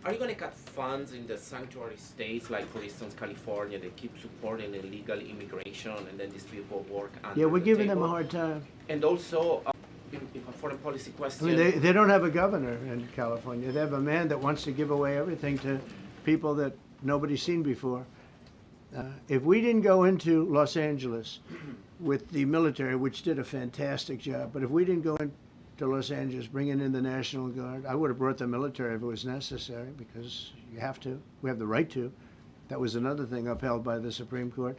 Are you going to cut funds in the sanctuary states, like for instance California, they keep supporting illegal immigration and then these people work under Yeah, we're the giving table? them a hard time. And also, if a foreign policy question. I mean, they don't have a governor in California. They have a man that wants to give away everything to people that nobody's seen before. If we didn't go into Los Angeles with the military, which did a fantastic job, but if we didn't go into Los Angeles bringing in the National Guard, I would have brought the military if it was necessary, because you have to. We have the right to. That was another thing upheld by the Supreme Court.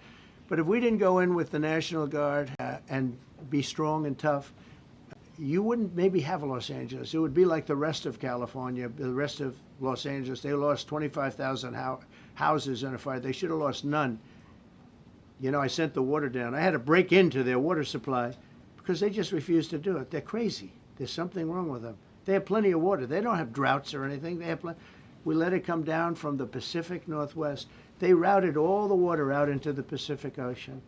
But if we didn't go in with the National Guard and be strong and tough, you wouldn't maybe have Los Angeles. It would be like the rest of California, the rest of Los Angeles. They lost 25,000 houses in a fire. They should have lost none. You know, I sent the water down. I had to break into their water supply because they just refused to do it. They're crazy. There's something wrong with them. They have plenty of water. They don't have droughts or anything. They have We let it come down from the Pacific Northwest. They routed all the water out into the Pacific Ocean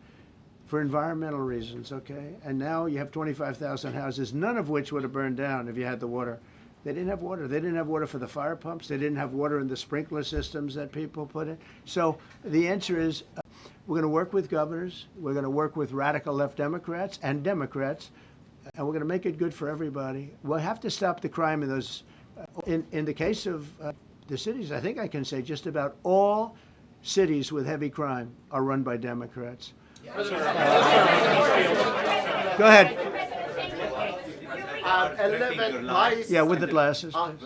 for environmental reasons, okay? And now you have 25,000 houses, none of which would have burned down if you had the water. They didn't have water. They didn't have water for the fire pumps. They didn't have water in the sprinkler systems that people put in. So the answer is we're going to work with governors. We're going to work with radical left Democrats and Democrats, and we're going to make it good for everybody. We'll have to stop the crime in those. In the case of the cities, I think I can say just about all cities with heavy crime are run by Democrats. Go ahead. 11 Yeah, with the glasses. I'm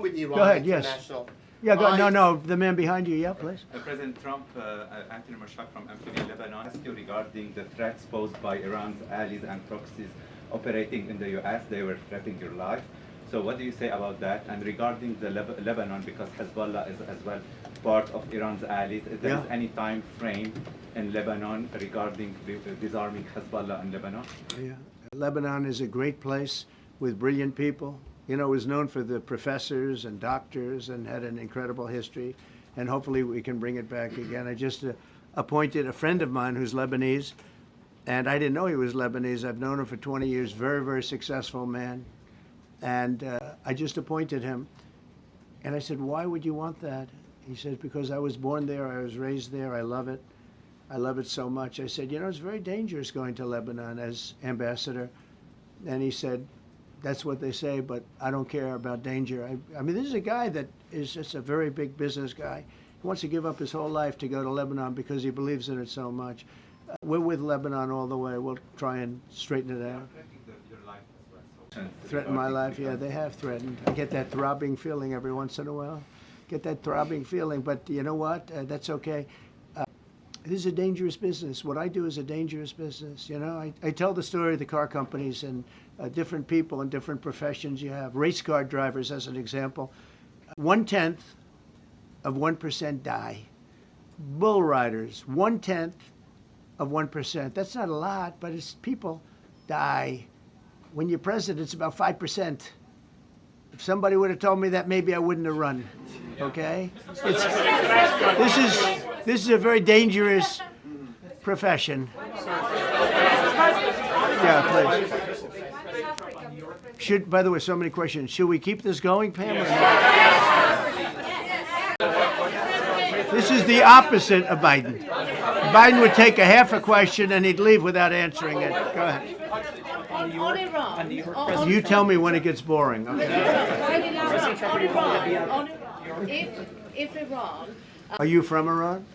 with Iran Go ahead, yes. International. Yeah, no, the man behind you, yeah, please. President Trump, Anthony Mashak from Lebanon, asked you regarding the threats posed by Iran's allies and proxies operating in the U.S. They were threatening your life. So what do you say about that? And regarding the Lebanon, because Hezbollah is as well part of Iran's allies, is there any time frame in Lebanon regarding disarming Hezbollah in Lebanon? Yeah, Lebanon is a great place with brilliant people. You know, it was known for the professors and doctors and had an incredible history. And hopefully we can bring it back again. I just appointed a friend of mine who's Lebanese, and I didn't know he was Lebanese. I've known him for 20 years, very, very successful man. And I just appointed him. And I said, why would you want that? He says, because I was born there, I was raised there, I love it. I love it so much. I said, you know, it's very dangerous going to Lebanon as ambassador. And he said, that's what they say, but I don't care about danger. I mean, this is a guy that is just a very big business guy. He wants to give up his whole life to go to Lebanon because he believes in it so much. We're with Lebanon all the way. We'll try and straighten it out. Threaten my life? Yeah, they have threatened. I get that throbbing feeling every once in a while. Get that throbbing feeling, but you know what? That's okay. This is a dangerous business. What I do is a dangerous business. You know, I tell the story of the car companies and different people and different professions you have. Race car drivers, as an example. 0.1% die. Bull riders, 0.1%. That's not a lot, but it's people die. When you're president, it's about 5%. If somebody would have told me that, maybe I wouldn't have run. Okay? This is a very dangerous profession. Yeah, please. By the way, so many questions. Should we keep this going, Pam? Or not? This is the opposite of Biden. Biden would take a half a question and he'd leave without answering it. Go ahead. On Iran. You tell me when it gets boring. Okay. If Iran. Are you from Iran?